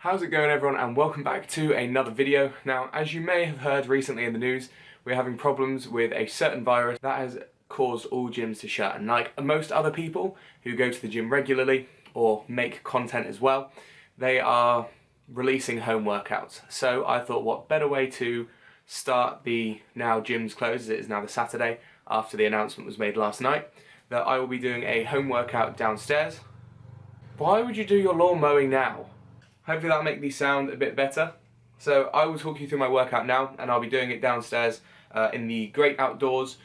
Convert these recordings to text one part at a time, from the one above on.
How's it going, everyone, and welcome back to another video. Now, as you may have heard recently in the news, we're having problems with a certain virus that has caused all gyms to shut. And like most other people who go to the gym regularly or make content as well, they are releasing home workouts. So I thought, what better way to start the now gyms closed, as it is now the Saturday after the announcement was made last night, that I will be doing a home workout downstairs. Why would you do your lawn mowing now? Hopefully that'll make me sound a bit better. So I will talk you through my workout now, and I'll be doing it downstairs in the great outdoors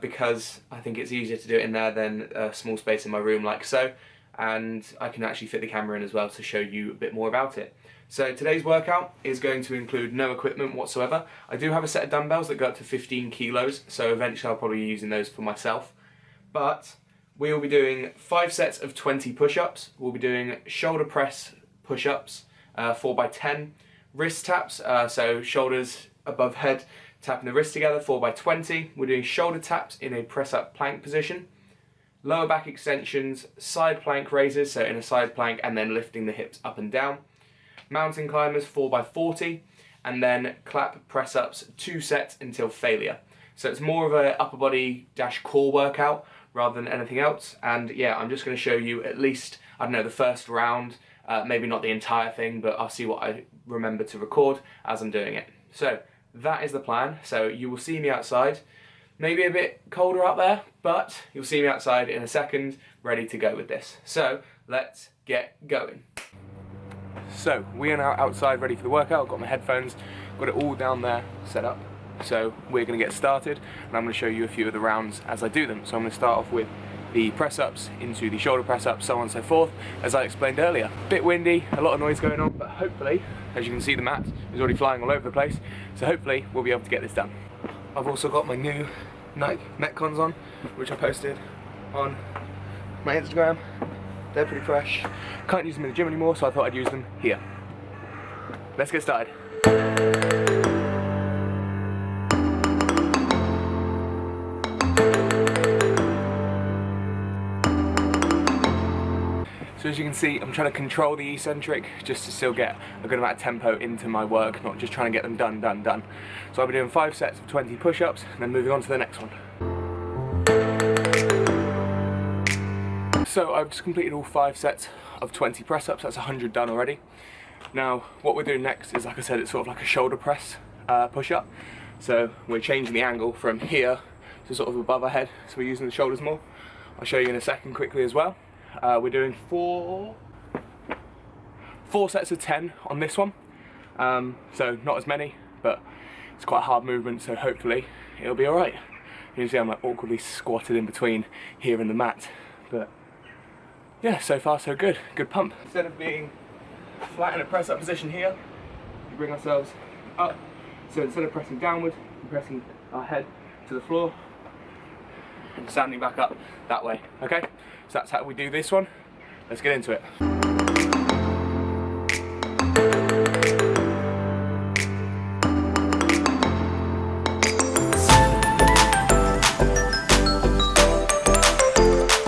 because I think it's easier to do it in there than a small space in my room like so, and I can actually fit the camera in as well to show you a bit more about it. So today's workout is going to include no equipment whatsoever. I do have a set of dumbbells that go up to 15 kilos, so eventually I'll probably be using those for myself. But we will be doing 5 sets of 20 push-ups. We'll be doing shoulder press push-ups, 4x10, wrist taps, so shoulders above head, tapping the wrists together, 4x20. We're doing shoulder taps in a press-up plank position, lower back extensions, side plank raises, so in a side plank and then lifting the hips up and down, mountain climbers, 4x40, and then clap press-ups, 2 sets until failure. So it's more of a upper body dash core workout rather than anything else. And yeah, I'm just going to show you at least, I don't know, the first round. Maybe not the entire thing, but I'll see what I remember to record as I'm doing it. So that is the plan. So you will see me outside. Maybe a bit colder out there, but you'll see me outside in a second, ready to go with this. So let's get going. So we are now outside ready for the workout. I've got my headphones, got it all down there set up. So we're going to get started, and I'm going to show you a few of the rounds as I do them. So I'm going to start off with the press-ups into the shoulder press-ups, so on and so forth, as I explained earlier. Bit windy, a lot of noise going on, but hopefully, as you can see, the mat is already flying all over the place, so hopefully we'll be able to get this done. I've also got my new Nike Metcons on, which I posted on my Instagram. They're pretty fresh. Can't use them in the gym anymore, so I thought I'd use them here. Let's get started. So as you can see, I'm trying to control the eccentric just to still get a good amount of tempo into my work, not just trying to get them done. So I'll be doing 5 sets of 20 push-ups and then moving on to the next one. So I've just completed all 5 sets of 20 press-ups, that's 100 done already. Now what we're doing next is, like I said, it's sort of like a shoulder press push-up. So we're changing the angle from here to sort of above our head, so we're using the shoulders more. I'll show you in a second quickly as well. We're doing four sets of 10 on this one, so not as many, but it's quite a hard movement, so hopefully it'll be alright. You can see I'm like awkwardly squatted in between here and the mat, but yeah, so far so good, good pump. Instead of being flat in a press up position here, we bring ourselves up, so instead of pressing downward, we're pressing our head to the floor and standing back up that way, okay? So that's how we do this one. Let's get into it.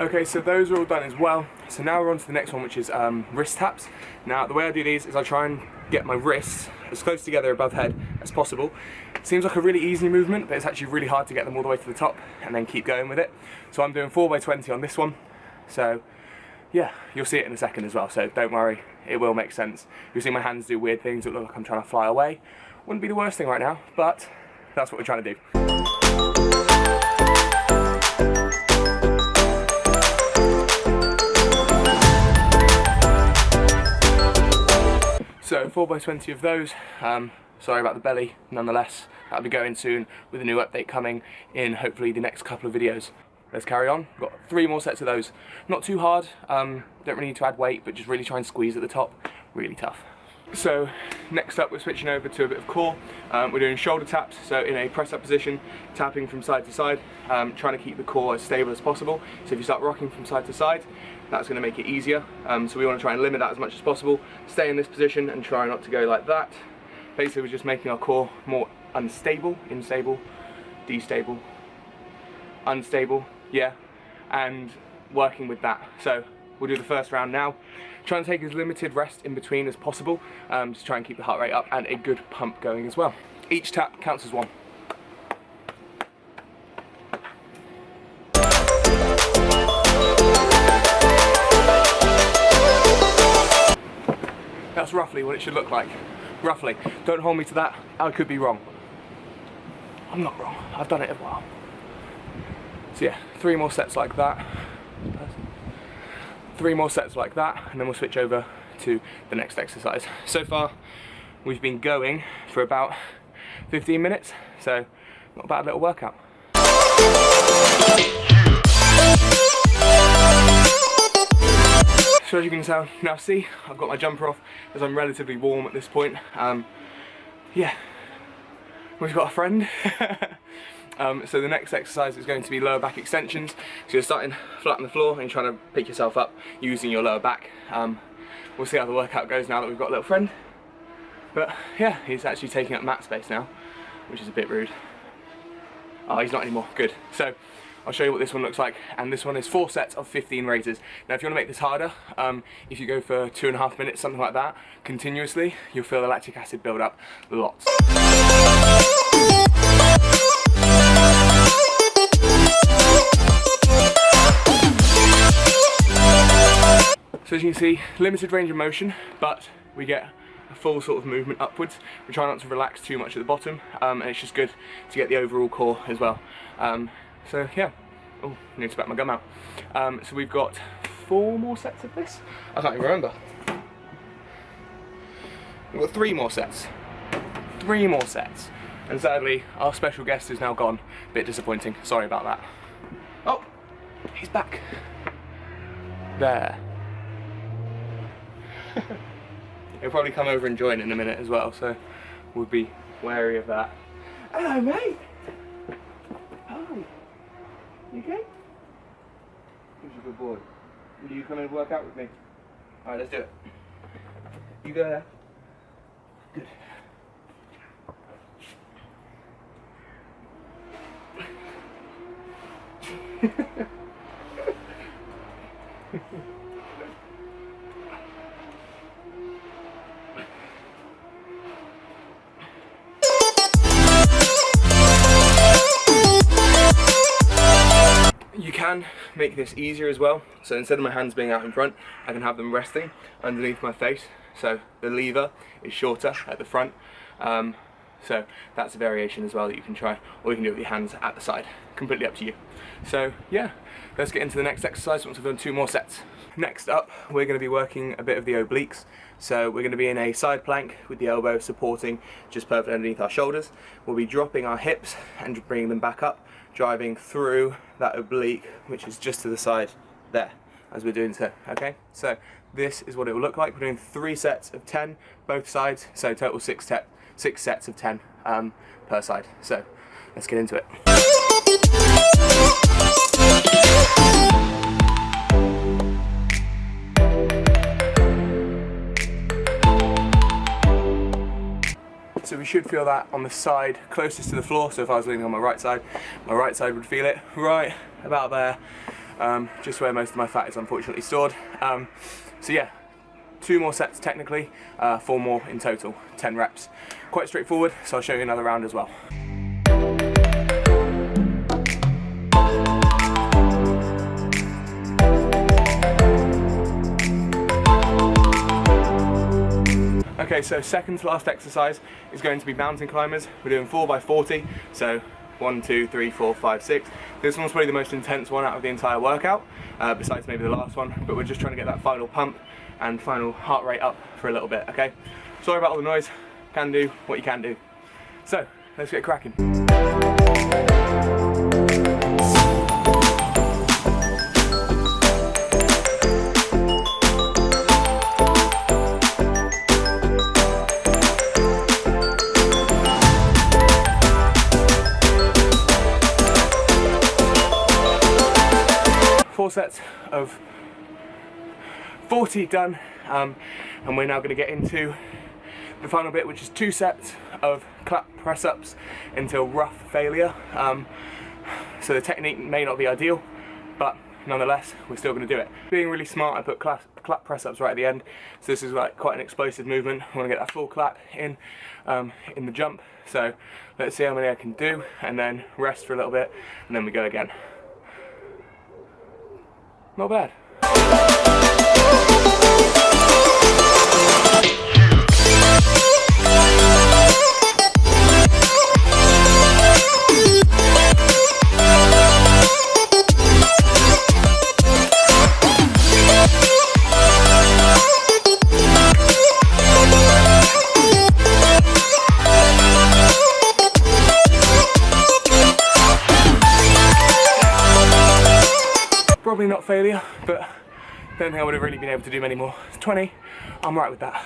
Okay, so those are all done as well. So now we're on to the next one, which is wrist taps. Now the way I do these is I try and get my wrists as close together above head as possible. It seems like a really easy movement, but it's actually really hard to get them all the way to the top and then keep going with it. So I'm doing 4x20 on this one. So yeah, you'll see it in a second as well, so don't worry, it will make sense. You'll see my hands do weird things that look like I'm trying to fly away. Wouldn't be the worst thing right now, but that's what we're trying to do. So 4x20 of those, sorry about the belly, nonetheless, that'll be going soon with a new update coming in hopefully the next couple of videos. Let's carry on. We've got 3 more sets of those. Not too hard, don't really need to add weight, but just really try and squeeze at the top. Really tough. So next up we're switching over to a bit of core. We're doing shoulder taps, so in a press up position, tapping from side to side, trying to keep the core as stable as possible. So if you start rocking from side to side, that's going to make it easier. So we want to try and limit that as much as possible. Stay in this position and try not to go like that. Basically we're just making our core more unstable, instable, destable, unstable, yeah, and working with that. So we'll do the first round now. Try and take as limited rest in between as possible, to try and keep the heart rate up and a good pump going as well. Each tap counts as one. That's roughly what it should look like. Roughly. Don't hold me to that. I could be wrong. I'm not wrong. I've done it a while. So yeah, 3 more sets like that. 3 more sets like that, and then we'll switch over to the next exercise. So far, we've been going for about 15 minutes, so not a bad little workout. So as you can tell, now see, I've got my jumper off as I'm relatively warm at this point. Yeah, we've got a friend. So the next exercise is going to be lower back extensions. So you're starting flat on the floor and you're trying to pick yourself up using your lower back. We'll see how the workout goes now that we've got a little friend. But yeah, he's actually taking up mat space now, which is a bit rude. Oh, he's not anymore, good. So I'll show you what this one looks like, and this one is 4 sets of 15 raises. Now if you want to make this harder, if you go for 2.5 minutes, something like that, continuously, you'll feel the lactic acid build up lots. So as you can see, limited range of motion, but we get a full sort of movement upwards. We try not to relax too much at the bottom, and it's just good to get the overall core as well. So yeah, oh, I need to spat my gum out. So we've got 4 more sets of this. I can't even remember. We've got 3 more sets. 3 more sets. And sadly, our special guest is now gone. Bit disappointing, sorry about that. Oh, he's back. There. He'll probably come over and join in a minute as well, so we'll be wary of that. Hello, mate. Oh. You okay? Who's a good boy? Will you come and work out with me? Alright, let's do it. You go there. Good. You can make this easier as well, so instead of my hands being out in front, I can have them resting underneath my face, so the lever is shorter at the front, so that's a variation as well that you can try, or you can do it with your hands at the side, completely up to you. So yeah, let's get into the next exercise once we've done 2 more sets. Next up, we're going to be working a bit of the obliques, so we're going to be in a side plank with the elbow supporting just perfectly underneath our shoulders. We'll be dropping our hips and bringing them back up, driving through that oblique, which is just to the side there, as we're doing so, okay? So this is what it will look like. We're doing 3 sets of 10, both sides, so total 6 sets of 10 per side. So let's get into it. So we should feel that on the side closest to the floor, so if I was leaning on my right side would feel it right about there, just where most of my fat is unfortunately stored. So yeah, 2 more sets technically, 4 more in total, 10 reps. Quite straightforward, so I'll show you another round as well. Okay, so second to last exercise is going to be mountain climbers. We're doing 4x40, so 1, 2, 3, 4, 5, 6. This one's probably the most intense one out of the entire workout, besides maybe the last one, but we're just trying to get that final pump and final heart rate up for a little bit, okay? Sorry about all the noise, can do what you can do. So, let's get cracking. 4 sets of 40 done, and we're now going to get into the final bit, which is 2 sets of clap press-ups until rough failure. So the technique may not be ideal, but nonetheless, we're still going to do it. Being really smart, I put clap press ups right at the end, so this is like quite an explosive movement. I want to get that full clap in the jump, so let's see how many I can do, and then rest for a little bit, and then we go again. Not bad. Probably not failure, but I don't think I would have really been able to do many more. It's 20, I'm right with that.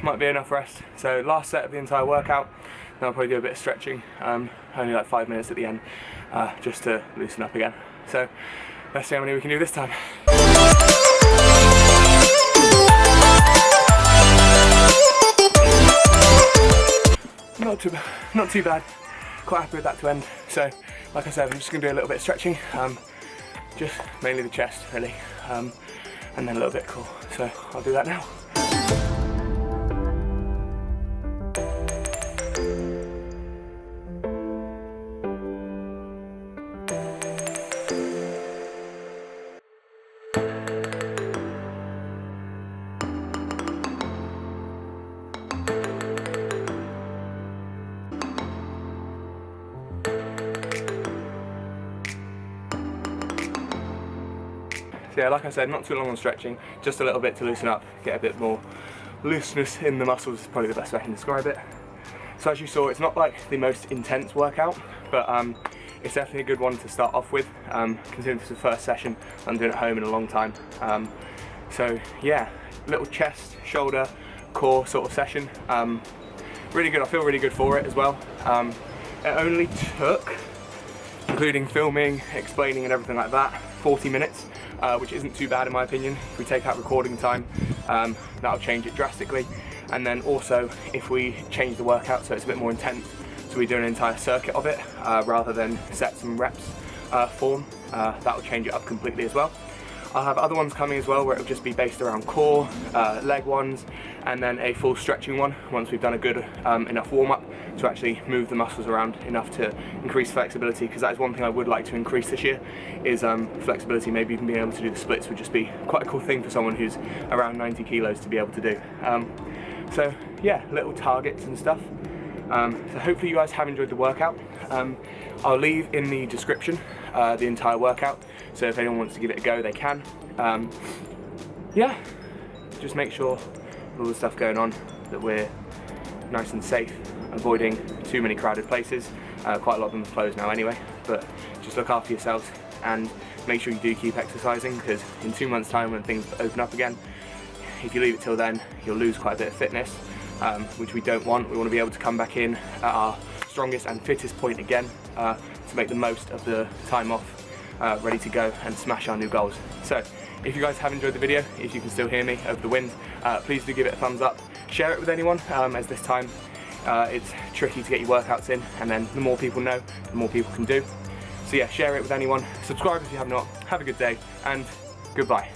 Might be enough rest. So last set of the entire workout, then I'll probably do a bit of stretching, only like 5 minutes at the end, just to loosen up again. So let's see how many we can do this time. Not too bad. Quite happy with that to end. So like I said, I'm just going to do a little bit of stretching. Just mainly the chest really, and then a little bit of core, so I'll do that now. Yeah, like I said, not too long on stretching, just a little bit to loosen up, get a bit more looseness in the muscles is probably the best way I can describe it. So as you saw, it's not like the most intense workout, but it's definitely a good one to start off with, considering this is the first session I'm doing at home in a long time. So yeah, little chest, shoulder, core sort of session. Really good, I feel really good for it as well. It only took, including filming, explaining and everything like that, 40 minutes, which isn't too bad in my opinion. If we take out recording time, that'll change it drastically. And then also, if we change the workout so it's a bit more intense, so we do an entire circuit of it, rather than sets and reps form, that'll change it up completely as well. I'll have other ones coming as well where it'll just be based around core, leg ones, and then a full stretching one once we've done a good enough warm-up to actually move the muscles around enough to increase flexibility, because that is one thing I would like to increase this year, is flexibility. Maybe even being able to do the splits would just be quite a cool thing for someone who's around 90 kilos to be able to do. So yeah, little targets and stuff. So hopefully you guys have enjoyed the workout. I'll leave in the description the entire workout, so if anyone wants to give it a go they can. Yeah, just make sure with all the stuff going on that we're nice and safe, avoiding too many crowded places. Quite a lot of them are closed now anyway, but just look after yourselves and make sure you do keep exercising, because in 2 months time when things open up again, if you leave it till then you'll lose quite a bit of fitness, which we don't want. We want to be able to come back in at our strongest and fittest point again, to make the most of the time off, ready to go and smash our new goals. So if you guys have enjoyed the video, if you can still hear me over the wind, please do give it a thumbs up, share it with anyone, as this time it's tricky to get your workouts in, and then the more people know, the more people can do. So yeah, share it with anyone, subscribe if you have not, have a good day, and goodbye.